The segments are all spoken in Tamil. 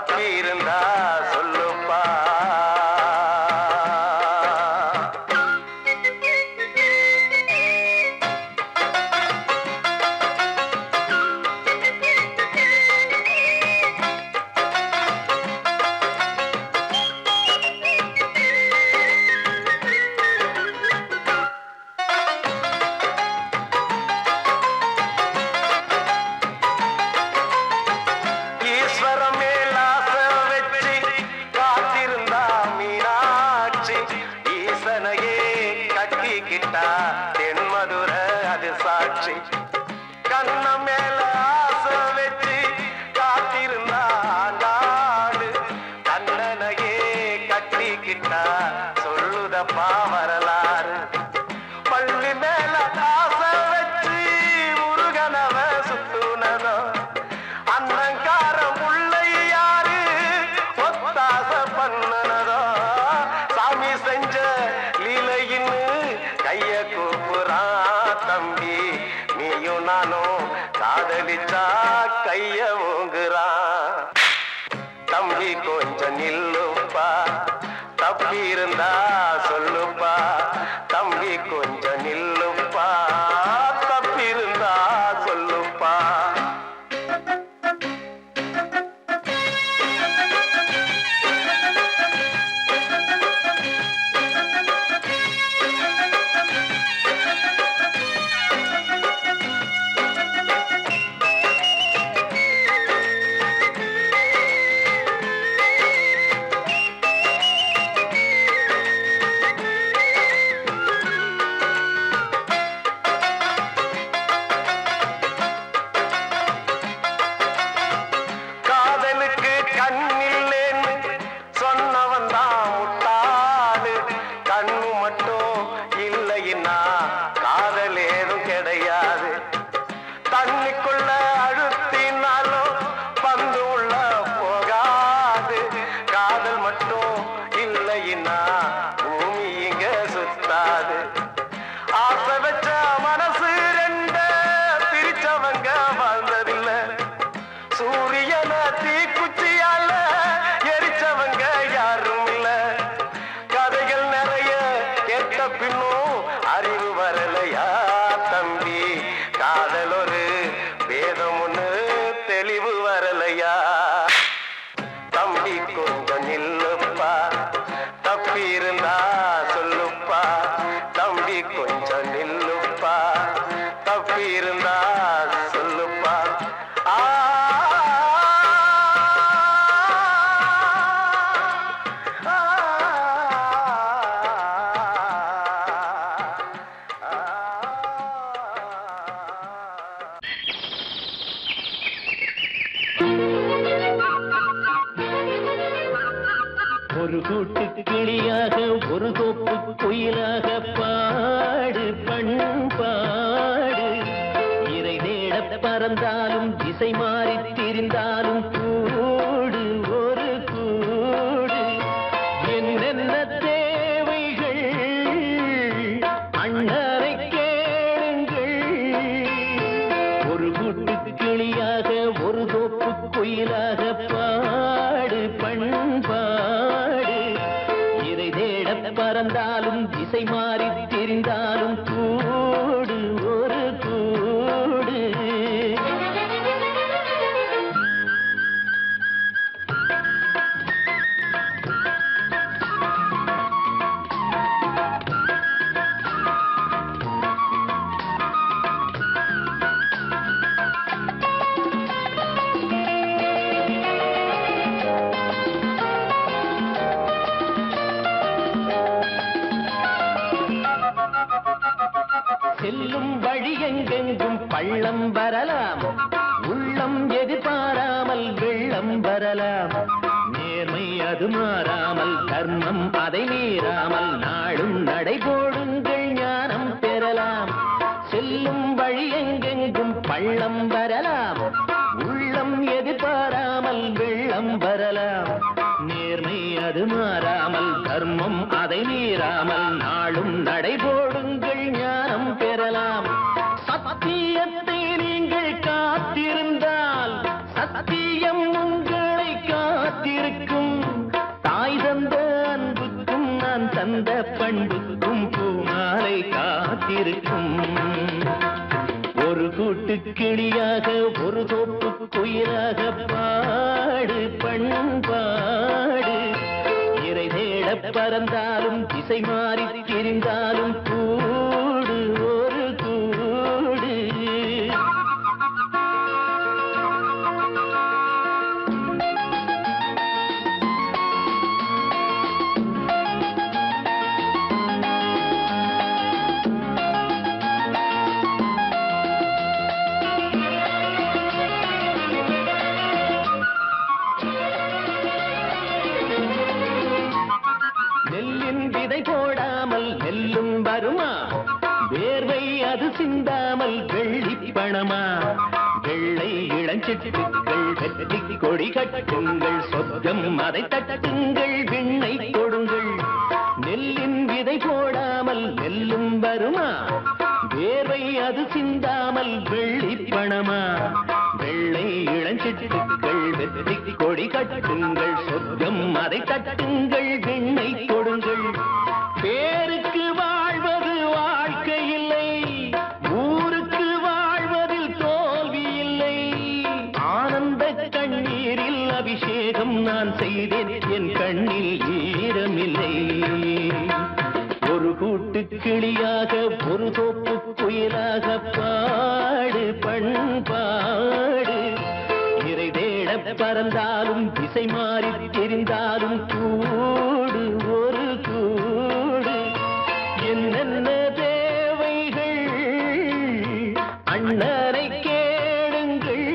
தப்பி இருந்தா சொல்லுப்பா. தென்மதுர அது சாட்சி கண்ண மேல ஆசை வச்சு காத்திருந்தா நாடு கண்ணனையே கட்டிக்கிட்டா சொல்லுதப்பா வரலாறு. பள்ளி மேல ஆசை வச்சு முருகனவ சுத்துனதோ அன்னங்கார முல்லை யாரு ஒத்தாச பண்ணுனதோ சாமி செஞ்ச லீலையின்னு கைய கூப்புறா தம்பி நீயும் நானும் காதலிச்சா கைய ஓங்குறா. தம்பி கொஞ்சம் நில்லுப்பா தப்பி இருந்தா சொல்லுப்பா. தம்பி கொஞ்சம் நில்லுப்பா தப்பி இருந்தா சொல்லுப்பா. தண்ணிக்குள்ள அழுத்தினாலும் பந்து உள்ள போகாது. காதல் மட்டும் இல்லைன்னா பூமி இங்க சுத்தாது. ஆசை வச்ச மனசு ரெண்ட பிரிச்சவங்க வாழ்ந்ததில்லை. சூரியன தீக்குச்சியால எரிச்சவங்க யாரும் இல்ல. கதைகள் நிறைய கேட்ட பின்னும் அறிவு வரலையா தம்பி. காதல் ஒரு வேதம் ஒண்ணு தெளிவு வரலையா. தம்பி கொஞ்சம் நில்லுப்பா தப்பி இருந்தா சொல்லுப்பா. தம்பி கொஞ்சம் நில்லுப்பா தப்பி இருந்தா சொல்லுப்பா. ஒரு கூட்டு கிளியாக ஒரு தோப்பு குயிலாக பாடு பண்பாடு. இறை தேட பறந்தாலும் திசை மாறி திரிந்தாலும் கூடு ஒரு கூடு. என்னென்ன தேவைகள் அண்ணரை கேளுங்கள். ஒரு கூட்டு கிளியாக ஒரு தோப்பு குயிலாக பாடு பண்பாடு. இறை தேட பறந்தாலும் திசை மாறி திரிந்தாலும் கூடு ஒரு கூடு. செல்லும் வழி எங்கெங்கும் பள்ளம் வரலாம். உள்ளம் எதிர்பாராமல் வெள்ளம் வரலாம். நேர்மை அது மாறாமல் தர்மம் அதை மீறாமல் நாடும் நடைபோடுங்கள் ஞானம் பெறலாம். செல்லும் வழி எங்கெங்கும் பள்ளம் வரலாம். உள்ளம் எதிர்பாராமல் வெள்ளம் வரலாம். நேர்மை அது மாறாமல் தர்மம் அதை மீறாமல் நாளும் நடைபோடுங்கள் ஞானம் பெறலாம். சத்தியத்தை நீங்கள் காத்திருந்தால் சத்தியம் உங்களை காத்திருக்கும். இருக்கும் தாய் தந்த அன்புக்கும் நான் தந்த பண்புக்கும் பூமாலை காத்திருக்கும் ஒரு கூட்டு கிளியாக ஒரு தோப்பு குயிலாக பாடு பண்பாடு இறை தேட பறந்தாலும் திசை மாறி திரிந்தாலும் கூடு ஒரு கூடு நெல்லின் விதை போடாமல் நெல்லும் வருமா வேர்வை அது சிந்தாமல் வெள்ளி பணமா வெள்ளை இளஞ்சிட்டுக்கள் வெற்றி கொடி கட்டுங்கள் சொர்க்கம் அதை தட்டுங்கள் விண்ணை கொடுங்கள் நெல்லின் விதை போடாமல் நெல்லும் வருமா வேர்வை அது சிந்தாமல் வெள்ளி பணமா வெள்ளை இளஞ்சிட்டுக்கள் வெற்றி கொடி கட்டுங்கள் சொர்க்கம் அதை தட்டுங்கள் விண்ணை கொடுங்கள் பேருக்கு வாழ்வது வாழ்க்கை இல்லை ஊருக்கு வாழ்வதில் தோல்வி இல்லை ஆனந்த கண்ணீரில் அபிஷேகம் நான் செய்தேன் என் கண்ணில் ஈரமில்லை ஒரு கூட்டு கிளியாக ஒரு தோப்பு குயிலாக பாடு பண்பாடு இறை தேட பறந்தாலும் திசை மாறி தெரிந்தாலும் கூடு ஒரு கூடு என்னென்ன தேவைகள் அண்ணனை கேளுங்கள்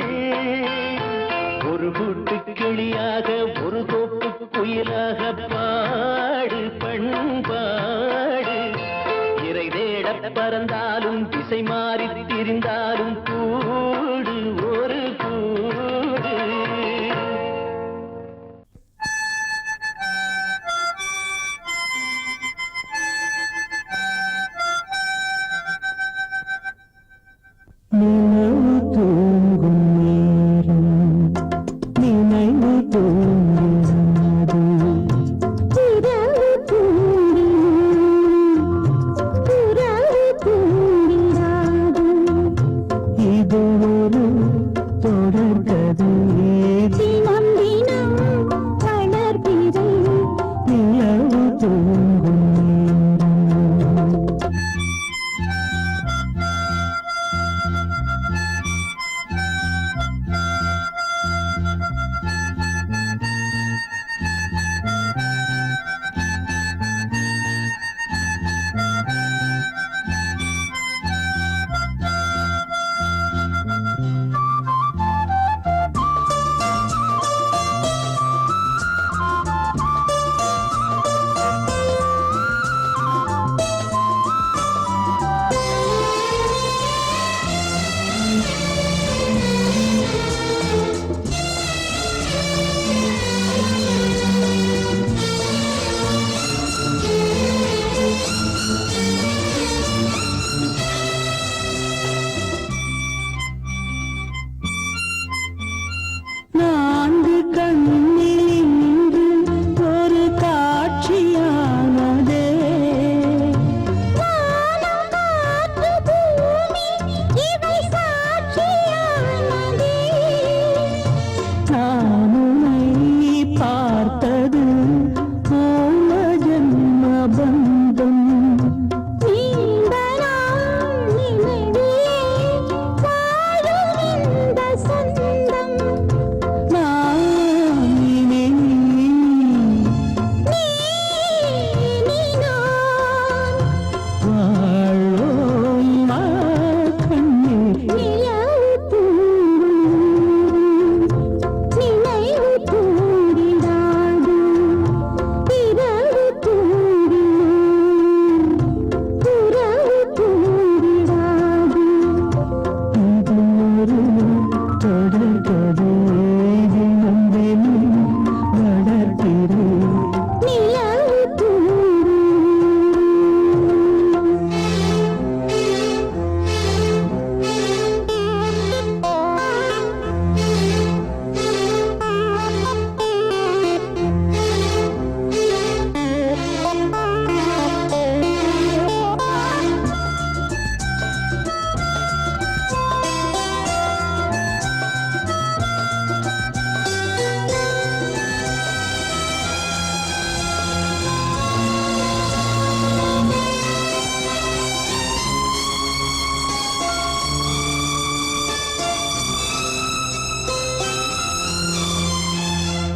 ஒரு கூட்டு கிளியாக ஒரு தோப்பு குயிலாக பாடு பண்பாடு இறை தேட பறந்தாலும் திசை மாறி திரிந்தாலும் கூடு ஒரு கூடு நினைவு தூங்கும் நேரம் நினைவு தூங்காது இரவு தூங்கினாது இது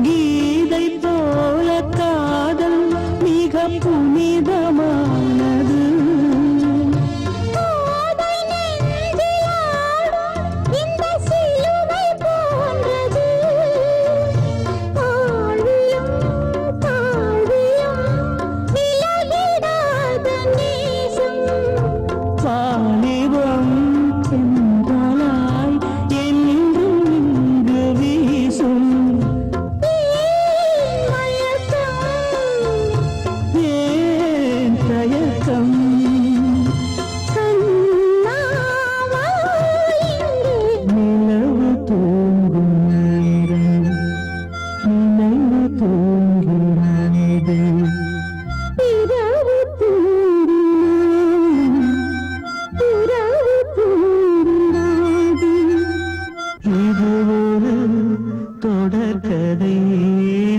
கீதை போல காதல் மிக புனிதமானது. வாலிபம் என்றாய் என்றும் இங்கு வீசும் ஏன் தயக்கம் நிலவு தூங்கும் நேரம் நினைவு தூங்கிறது. இது ஒரு தொடர்கதை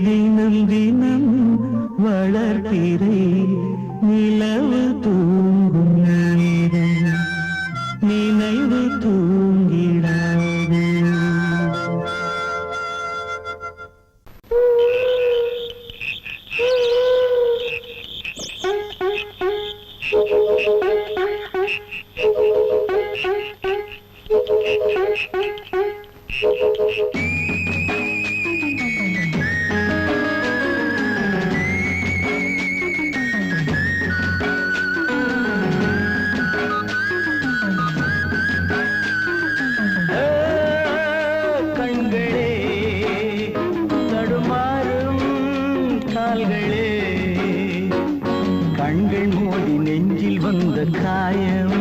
தினம் தினம் வளர்ப்பிறை நிலவு தூங்கும் நேரம் நினைவு தூங்கிடாது. கண்களே தடுமாறும் கால்களே கண்கள் மூடி நெஞ்சில் வந்த காயம்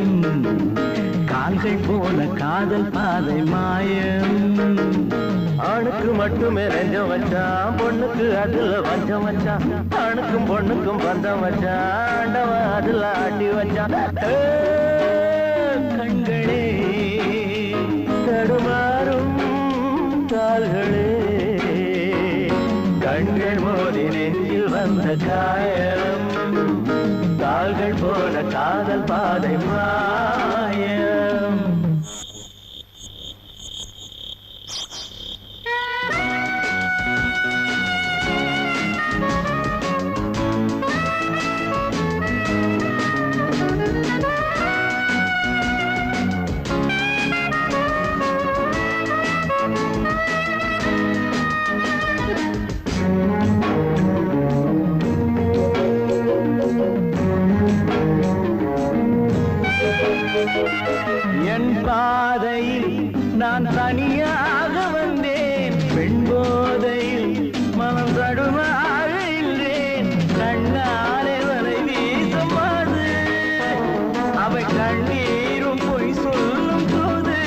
கால்கள் போல காதல் பாதை மாயம். ஆணுக்கு மட்டுமே நெஞ்சம் வச்சான் பொண்ணுக்கு அதுல வஞ்சம் வச்சான். ஆணுக்கும் பொண்ணுக்கும் பந்தம் வச்சான் ஆண்டவன் அதுல ஆட்டி வச்சான். கண்களே தடுமாறும் கால்களே கண்கள் மோதி நெஞ்சில் வந்த காயம் கால்கள் போல காதல் பாதை மாயம். என் பாதையில் நான் தனியாக வந்தேன் பெண் போதையில் மனம் தடுமாக இல்லேன். கண்ணாலே வரை வீசமாது அவை கண்ணீரும் பொய் சொல்லும் போது.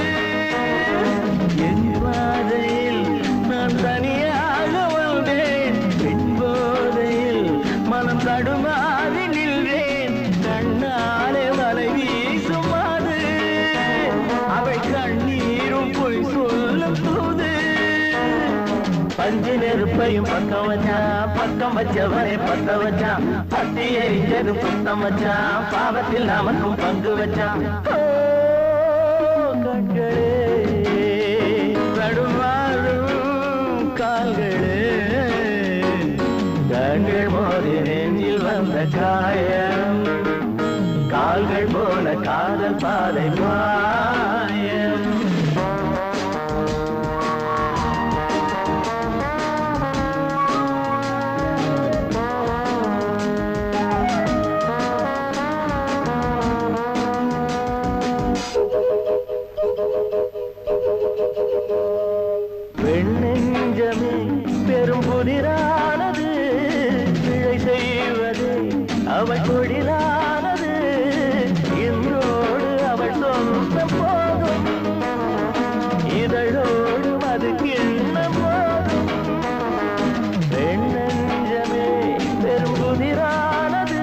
என் பாதையில் நான் தனியாக வந்தேன் பெண் போதையில் மனம் தடுமாக நின்றேன். கண்ணாலே வரை வீசுமாது அவை கண்ணீரும் பொய் சொல்லும் போது. பஞ்சு நெருப்பையும் பக்கம் வச்சான் பக்கம் வச்சவரை பத்த வச்சான். பத்தி எரிஞ்சது புத்தம் வச்சான் பாவத்தில் நமக்கும் பங்கு வச்சான். கண்களே தடுமாறும் கால்களே கண்கள் மோதி நெஞ்சில் வந்த காயம் கால்கள் போல காதல் பாதை மாயம். பெண்ணெஞ்சமே பெரும் புதிரானது பிழை செய்வது அவள் கொடிலானது. இன்றோடு அவள் சொந்த போதும் இதழோடு அது கிண்ண போதும். பெண்ணெஞ்சமே பெரும் புதிரானது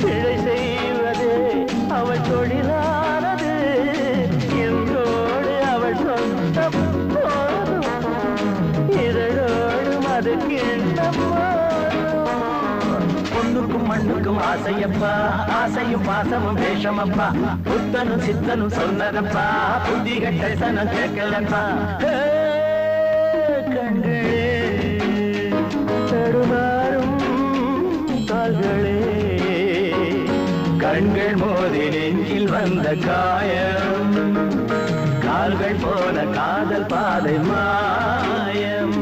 பிழை செய்வது அவள் தொழிலானது. இன்றோடு அவள் சொந்த போதும் இதழோடு அது கிண்ண போதும். பொண்ணுக்கும் மண்ணுக்கும் ஆசையப்பா ஆசையும் பாசமும் வேஷமப்பா. புத்தனும் சித்தனும் சொன்னதப்பா புத்தி கட்ட சனம் கேட்கலப்பா. கண்களே காயம் கால்கள் போல காதல் பாதை மாயம்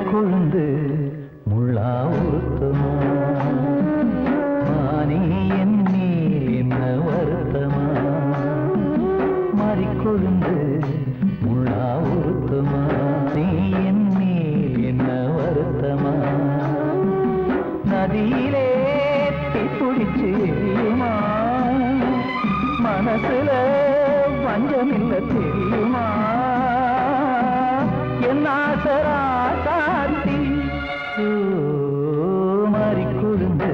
கொழுந்து முள்ளா உறுத்தமா மானே என் மேல் என்ன வருத்தமா மாறிக்கொழுந்து முள்ளா உறுத்தமா நீ என் மேல் என்ன வருத்தமா நதியிலே தீப்பிடிச்சு எரியுமா மனசுல வஞ்சமில்ல தெரியுமா என் ஆசரா சாந்தி மாறிக்கொழுந்து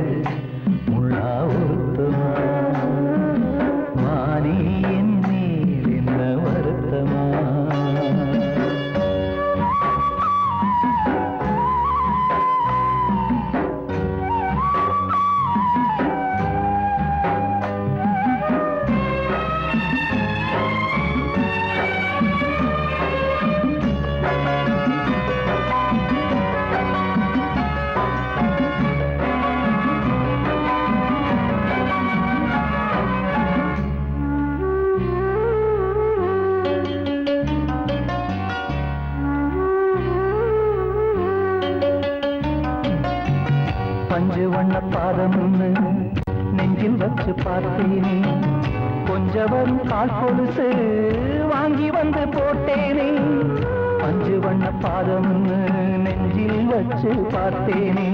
முள்ளா உறுத்தமா மானே என் மேல் என்ன வருத்தமா பஞ்சு வண்ண பாதம்னு நெஞ்சில் வச்சு பார்த்தேனே கொஞ்சம் வரும் கால் கொலுசு வாங்கி வந்து போட்டேனே பஞ்சு வண்ண பாதம்னு நெஞ்சில் வச்சு பார்த்தேனே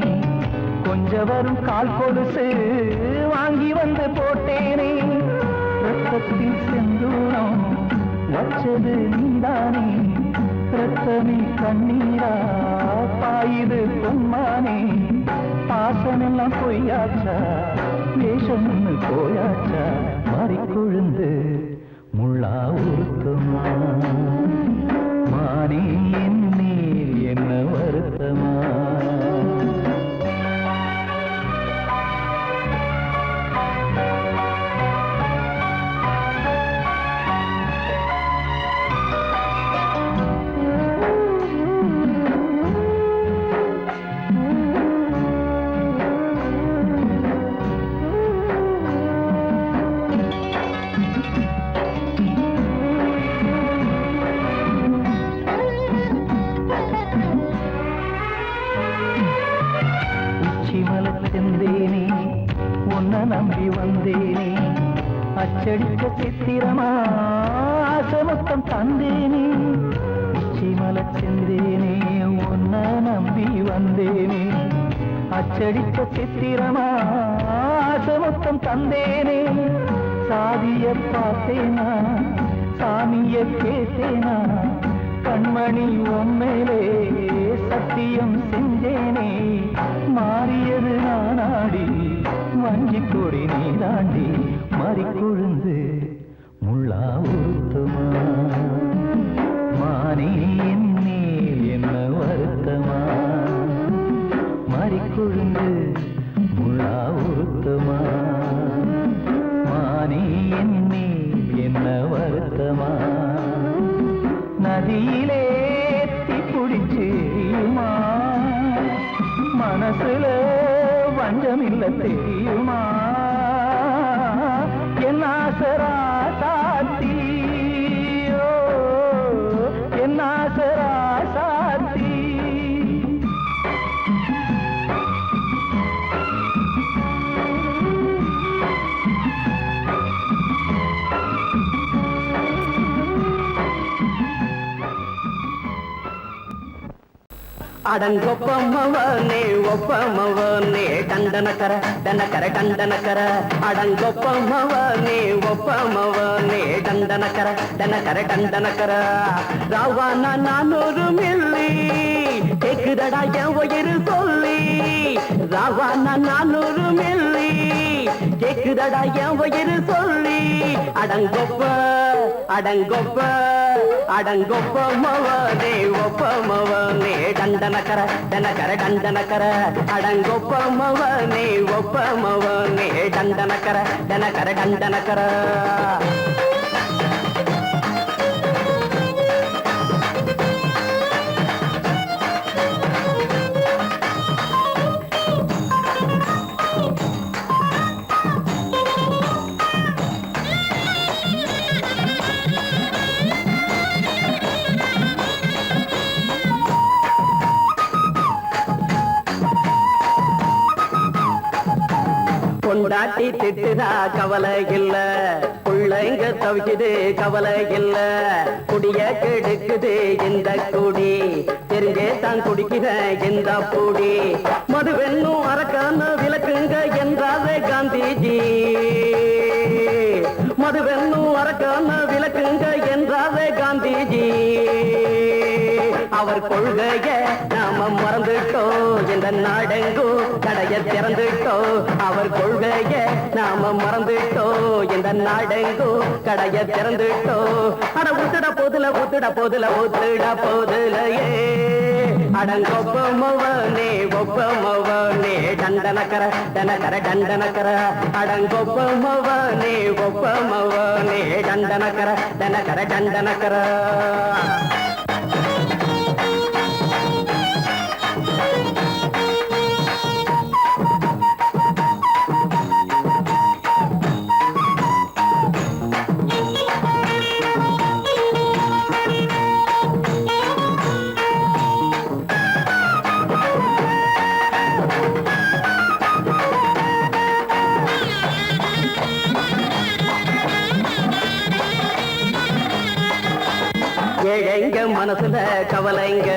கொஞ்சம் வரும் கால் கொலுசு வாங்கி வந்து போட்டேனே ரத்தத்தில் செந்தூரம் வச்சது நீதானே ரத்தமே கண்ணீரா பாயுது பொன்மானே பாசமெல்லாம் பொய்யாச்சா வேஷம்னு போயாச்சா மாறிக்கொழுந்து முள்ளா உறுத்தமா மானே என் மேல் என்ன வருத்தமா செந்தேனே உன்னை நம்பி வந்தேனே அச்சடிக்க சித்திரமா ஆசமொத்தம் தந்தேனே உச்சிமல செந்தேனே உன்னை நம்பி வந்தேனே அச்சடிக்க சித்திரமா ஆசமொத்தம் தந்தேனே சாதிய பார்த்தேனா சாமிய கேட்டேனா கண்மணி உம்மேலே சத்தியம் செஞ்சேனே மாறியது நானாடி வஞ்சி கொடி நீ தாண்டி மாறிக்கொழுந்து முள்ளா உறுத்தமா மானே என் மேல் என்ன வருத்தமா மாறிக்கொழுந்து முள்ளா உறுத்தமா மானே என் மேல் என்ன வருத்தமா நதியிலே தீப்பிடிச்சு எரியுமா மனசுல வஞ்சமில்ல தெரியுமா என் ஆசரா சாத்தி என் ஆசரா சாத்தி அடங்கொப்பமவனே ஒப்பமவனே டண்டனக்கர டனக்கர டண்டனக்கர அடங்கொப்பமவனே ஒப்பமவனே டண்டனக்கர டனக்கர டண்டனக்கர ராவானா 400 மில்லி கேக்குதடா என் உயிர் சொல்லி ராவானா 400 மில்லி கேக்குதடா என் உயிர் சொல்லி அடங்கொப்ப அடங்கொப்ப அடங்கொப்பமவனே ஒப்பமவனே டண்டனக்கர டனக்கர டண்டனக்கர அடங்கொப்பமவனே ஒப்பமவனே டண்டனக்கர டனக்கர டண்டனக்கர பொண்டாட்டி திட்டுதா கவலை இல்ல புள்ளைங்க தவிக்குது கவலை இல்ல குடிய கெடுக்குது இந்த குடி தெரிஞ்சே தான் குடிக்கிற இந்த பூடி மதுவென்னும் அரக்கான விளக்குங்க என்றாரே காந்திஜி மதுவென்னும் அரக்கான விளக்குங்க என்றாரே காந்திஜி அவர் கொள்கைய நாம மறந்துட்டோம் இந்த நாடெங்கும் கடைய திறந்துட்டோம் அவர் கொள்கைய நாம மறந்துட்டோம் இந்த நாடெங்கும் கடைய திறந்துட்டோம் அட ஊத்துட போதுல ஊத்துட போதுல ஊத்துட போதுலையே அடங்கொப்பமவனே ஒப்பமவனே டண்டனக்கர டனக்கர டண்டனக்கர அடங்கொப்பமவனே ஒப்பமவனே டண்டனக்கர டனக்கர டண்டனக்கர ஏழைங்க மனசுல கவலைங்க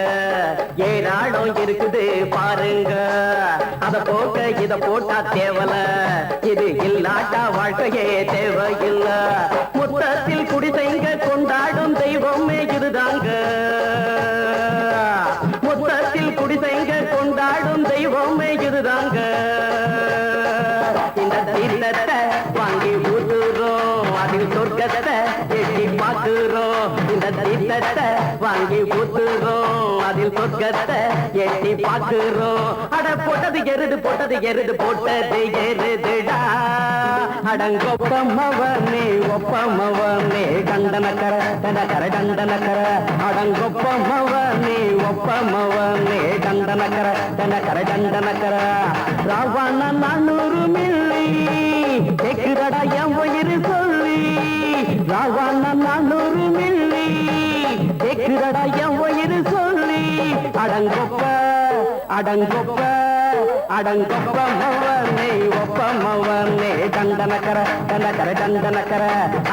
ஏராளம் இருக்குது பாருங்க அத போக்க இத போட்டா தேவல இது இல்லாட்டா வாழ்க்கையே தேவையில்ல மொத்தத்தில் குடிசைங்க கொண்டாடும் தெய்வமே இதுதாங்க மொத்தத்தில் குடிசைங்க கொண்டாடும் தெய்வமே இதுதாங்க இந்த தீர்த்தத்தை வாங்கி ஊத்துறோம் அதில் சொர்க்கத்தை எட்டி பார்க்கிறோம் இந்த தீர்த்தத்தை வாங்கி ஊத்துறோம் அதில் சொர்க்கத்தை எட்டி பார்க்கிறோம் அட போட்டது எருது போட்டது எருதுடா அடங்கொப்பமவனே ஒப்பமவனே டண்டனக்கர டனக்கர டண்டனக்கர அடங்கொப்பமவனே ஒப்பமவனே டண்டனக்கர டனக்கர டண்டனக்கர ராவானா 400 மில்லி கேக்குதடா என் உயிர் சொல்லி ராவானா 400 மில்லி கேக்குதடா என் உயிர் சொல்லி அடங்கொப்ப அடங்கொப்ப அடங்கொப்பமவனே ஒப்பமவனே டண்டனக்கர டனக்கர டண்டனக்கர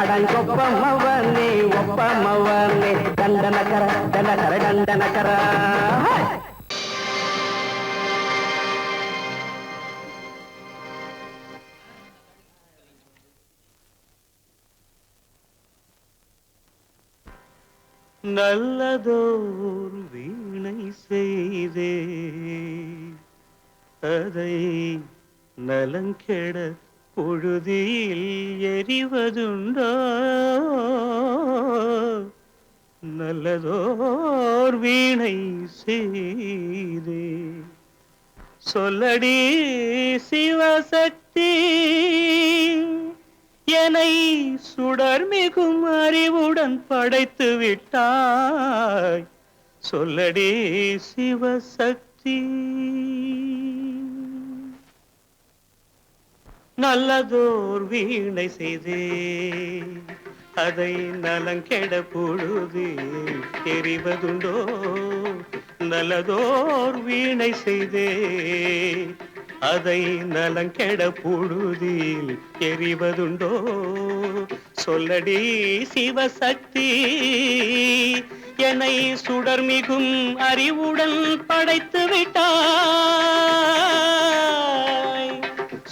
அடங்கொப்பமவனே ஒப்பமவனே டண்டனக்கர டனக்கர டண்டனக்கர நல்லதோர் வீணை செய்தே அதை நலங்கெட பொழுதில் எறிவதுண்டோ நல்லதோர் வீணை செய்தே சொல்லடி சிவசக்தி என்னை சுடர் மிகும் அறிவுடன் படைத்து விட்டாய் சொல்லடி சிவசக்தி நல்லதோர் வீணை செய்தே அதை நலங்கெட பொழுதில் தெரிவதுண்டோ நல்லதோர் வீணை செய்தே அதை நலங்கெட பொழுதில் எறிவதுண்டோ சொல்லடி சிவசக்தி என்னை சுடர்மிகும் அறிவுடன் படைத்து விட்டாய்.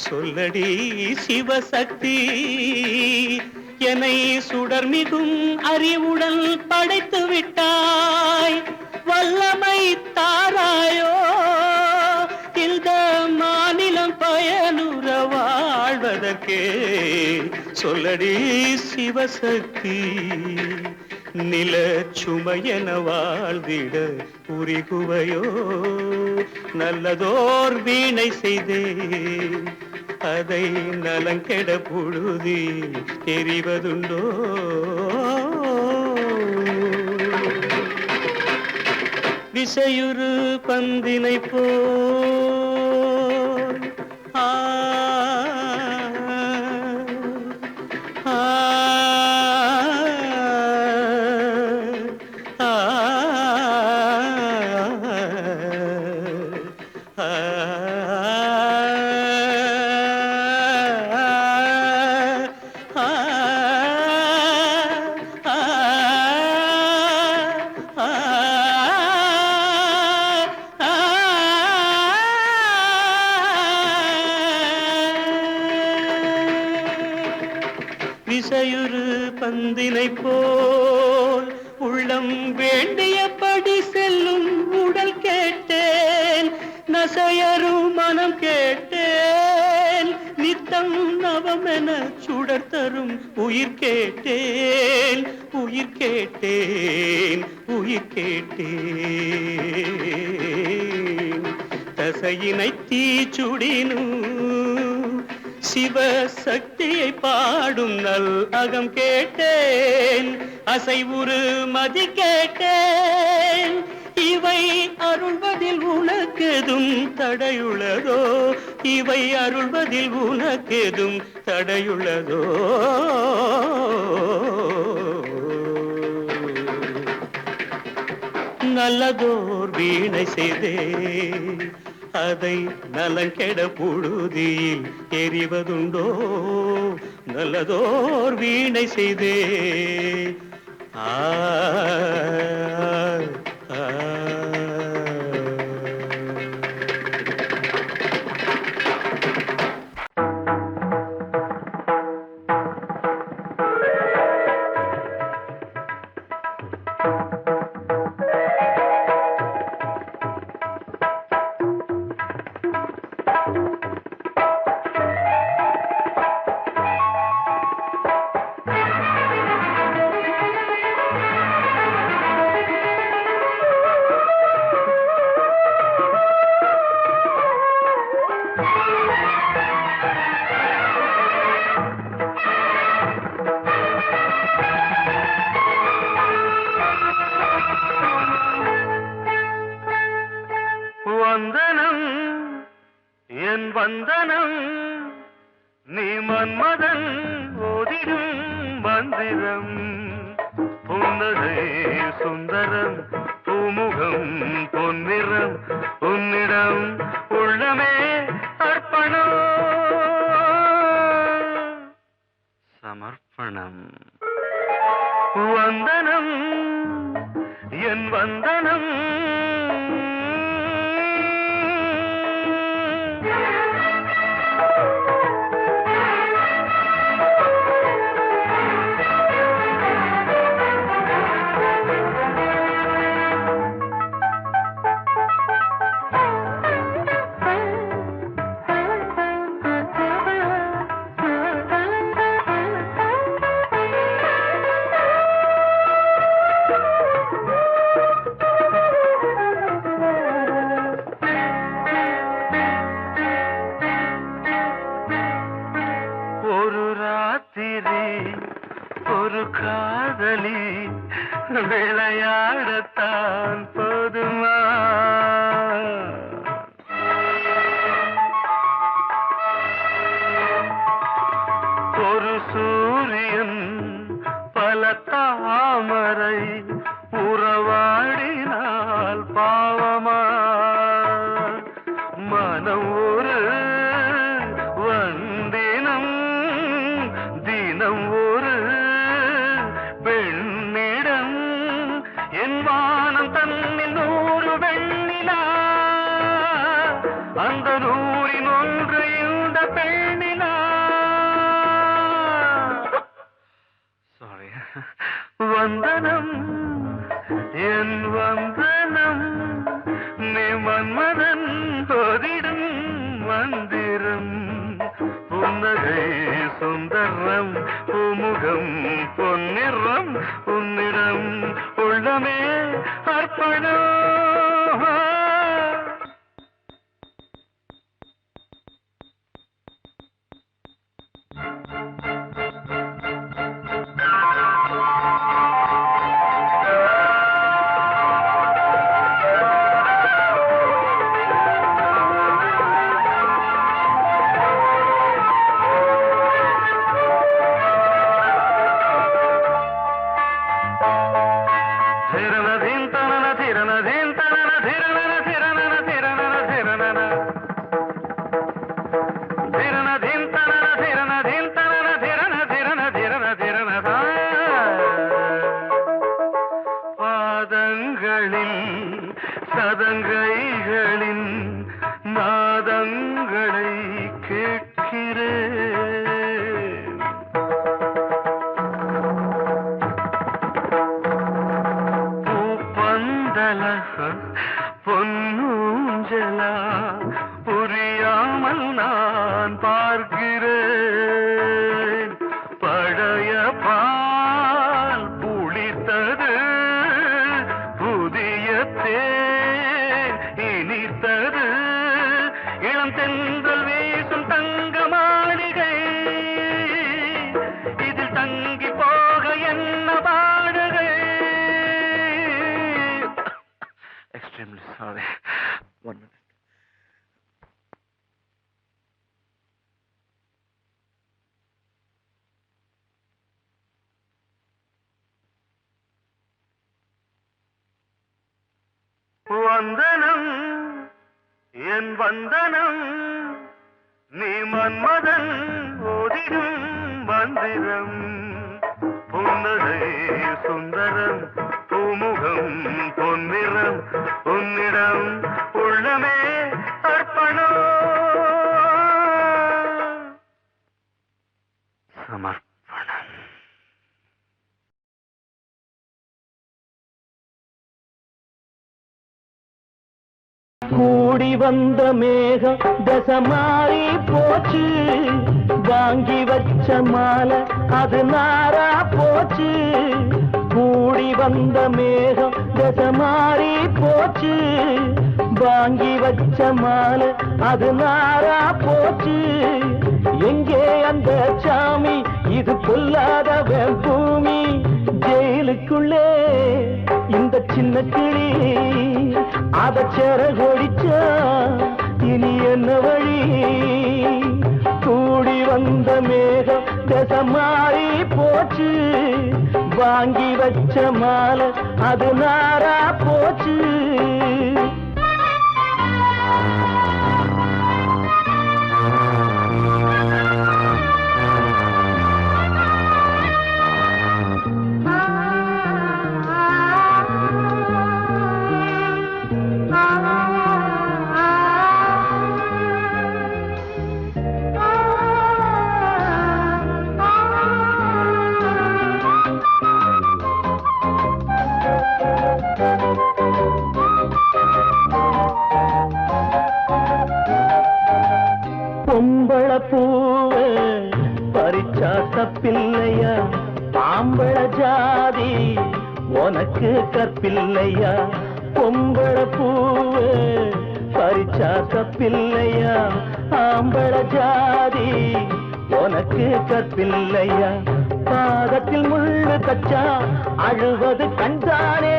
சொல்லடி சிவசக்தி, என்னை சுடர்மிகும் அறிவுடன் படைத்து விட்டாய். வல்லமை தாராயோ இந்த மாநிலம் பயனுற வாழ்வதற்கே. சொல்லடி சிவசக்தி, நில சுமையென வாழ்ந்திட புரிகுவையோ. நல்லதோர் வீணை செய்தே அதை நலங்கெட புழுதி தெரிவதுண்டோ. விசையுறு பந்தினை போல் ஆ விசையுறு பந்தினை போல் உள்ளம் வேண்டியபடி செல்லும் உடல் கேட்டேன். நசையரும் மனம் கேட்டேன். நித்தம் நவமென சுடர் தரும் உயிர் கேட்டேன். உயிர் கேட்டேன், உயிர் கேட்டேன். தசையினை தீச்சுடினும் சிவசக்தியை பாடும் நல் அகம் கேட்டேன். அசைவுறு மதி கேட்டேன். இவை அருள்வதில் உனக்கெதும் தடையுள்ளதோ? இவை அருள்வதில் உனக்கெதும் தடையுள்ளதோ? நல்லதோர் வீணை செய்தே அதை நலங்கெட புழுதியில் எறிவதுண்டோ? நல்லதோர் வீணை செய்தே ஆ வந்தனம் என் வந்தனம் நீ மன்மதன் ஓதிடும் மந்திரம். புன்னகை சுந்தரம் பூமுகம் பொன்னிறம் உன்னிடம் உள்ளமே அர்ப்பணம் சமர்ப்பணம். வந்தனம் என் வந்தனம் ஒரு காதலி விளையாடத்தான் போதுமா? ஒரு சூரியன் பல தாமரை உறவாடினால் பாவமா? மனம் ஒரு வந்தினம் தினம் ஒரு பெண்ணிடம் என் வானம் தன்னில் 100 வெண்ணிலா, அந்த 100இன் ஒன்று இந்த பெண்ணிலா. சாரி. வந்தனம் என் வந்தனம், நீ மன்மதன் ஓதிடும் மந்திரம். புன்னகை சுந்தரம், பூமுகம் பொன்னிறம், உன்னிடம் உள்ளமே அர்ப்பணம். சதங்கைகளின் நாதங்களை கேட்கிறேன். பூப்பந்தல பொன்னூஞ்சலா புரியாமல் நான் பார்க்கிறேன். பழைய பால் புளித்தது, புதிய தேன் இனித்தது, இளம் தென்றல் வீசும் தங்க மாளிகை, இதில் தங்கி போக என்ன பாடுகை. Extremely sorry. 1 minute. வந்தனம் என் வந்தனம், நீ மன்மதன் ஓதிடும் மந்திரம். புன்னகை சுந்தரம், பூமுகம் பொன்னிறம், உன்னிடம் உள்ளமே அர்ப்பணம். சமர்ப்பணம். கூடி வந்த மேகம் தசை மாறி போச்சு, வாங்கி வச்ச மாலை அது நாரா போச்சு. கூடி வந்த மேகம் தசை மாறி போச்சு, வாங்கி வச்ச மாலை அது நாரா போச்சு. எங்கே அந்த சாமி, இது பொல்லாதவன் பூமி. ஜெயிலுக்குள்ளே இந்த சின்ன கிளி அத செரகொடிச்சா இனி என்ன வழி. கூடி வந்த மேகம் தசை மாறி போச்சு, வாங்கி வச்ச மாலை அது நாரா போச்சு. பொம்பள பூவ பறிச்சா தப்பில்லையா, ஆம்பள ஜாதி உனக்கு கற்பில்லையா. பொம்பள பூவ பறிச்சா தப்பில்லையா, ஆம்பள ஜாதி உனக்கு கற்பில்லையா. பாதத்தில் முள்ளு தச்சா அழுவது கண்தானே,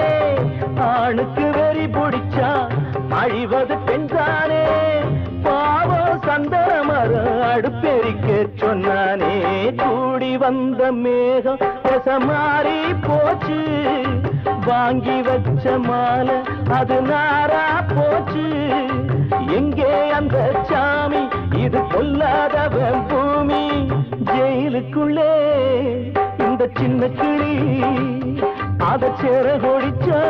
ஆணுக்கு வெறி பிடிச்சா அழிவது பெண்தானே. பாவம் சந்தன மரம் அடுப்பெரிக்க சொன்னானே. கூடி வந்த மேகம் தசை மாறி போச்சு, வாங்கி வச்ச மாலை அது நாரா போச்சு. எங்கே அந்த சாமி, இது பொல்லாதவன் பூமி. ஜெயிலுக்குள்ளே இந்த சின்ன கிளி அத செரகொடிச்சா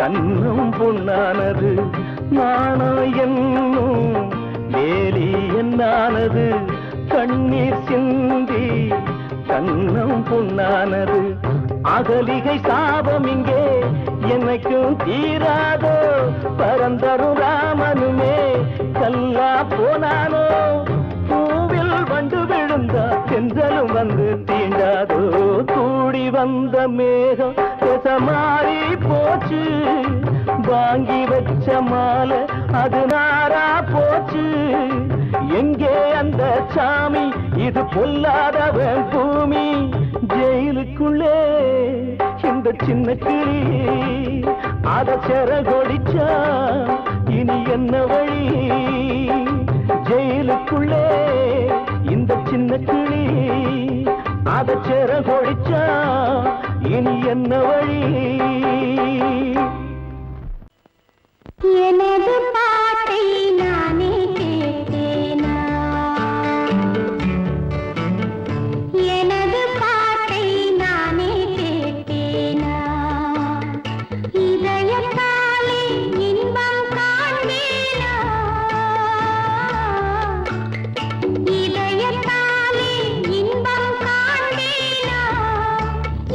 கண்ணும் பொன்னானது நாணம் என்னும் வேலி என்னானது கண்ணீர் சிந்தி கண்ணும் பொன்னானது அகலிகை சாபம் இங்கே என்னைக்கும் தீராதோ பரந்தரும் ராமனுமே கல்லா போனானோ பூவில் வண்டு விழுந்தா சென்றலும் வந்து தீண்டாதோ கூடி வந்த மேகம் மாறி போச்சு வாங்கி வச்ச மாலை அது நாரா போச்சு எங்கே அந்த சாமி இது பொல்லாதவன் பூமி ஜெயிலுக்குள்ளே இந்த சின்ன கிளி அத செரகொடிச்சா இனி என்ன வழி ஜெயிலுக்குள்ளே இந்த சின்ன கிளி அத செரகொடிச்சா இனி என்ன வழி எனது பாட்டை நானே கேட்டேனா எனது பாட்டை நானே கேட்டேனா இதயத்தாலே இன்பம் காண்பேனா இதயத்தாலே இன்பம் காண்பேனா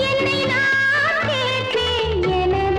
என்னை நான் கேட்டேன் எனது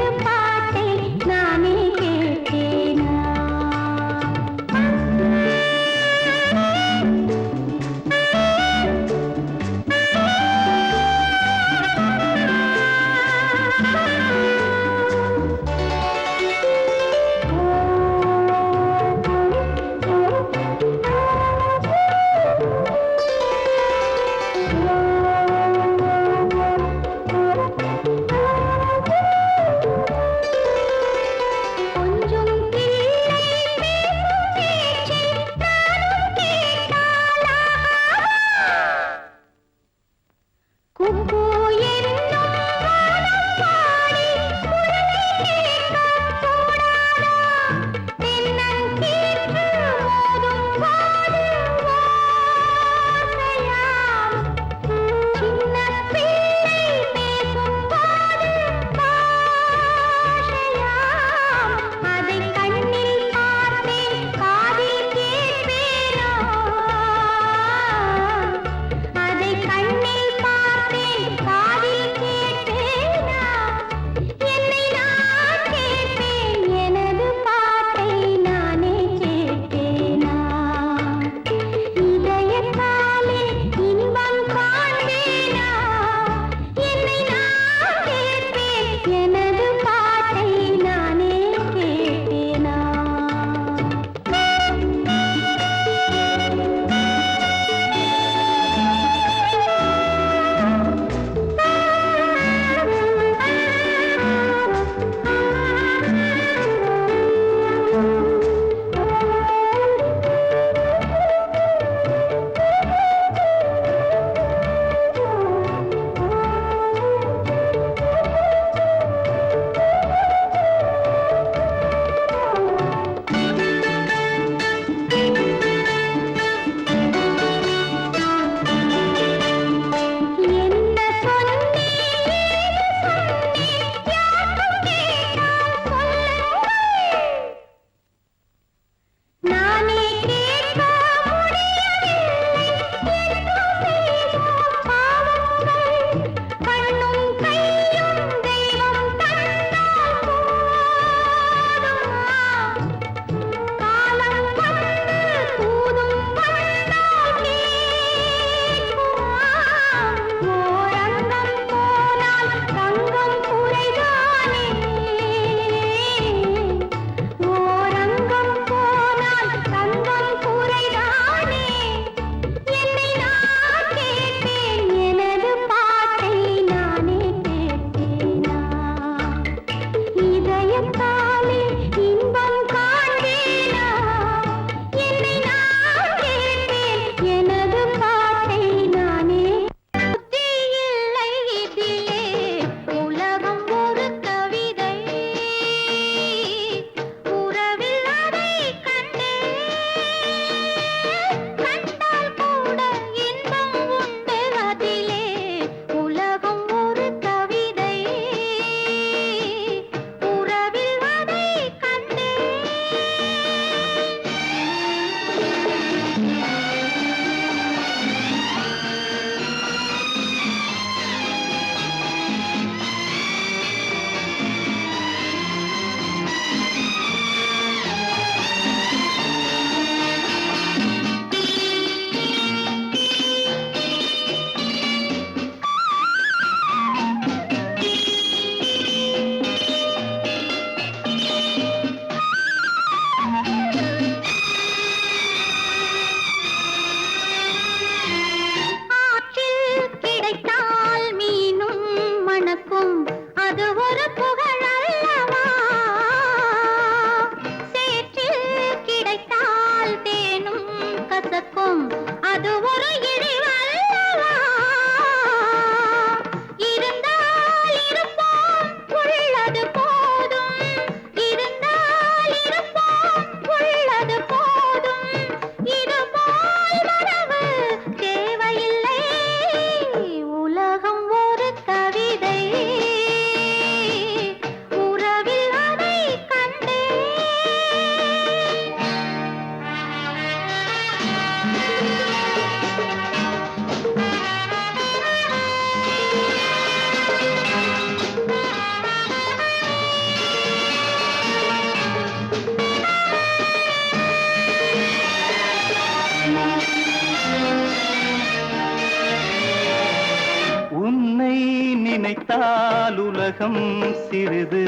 குடித்தால் உலகம் சிறிது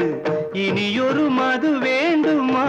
இனியொரு மது வேண்டுமா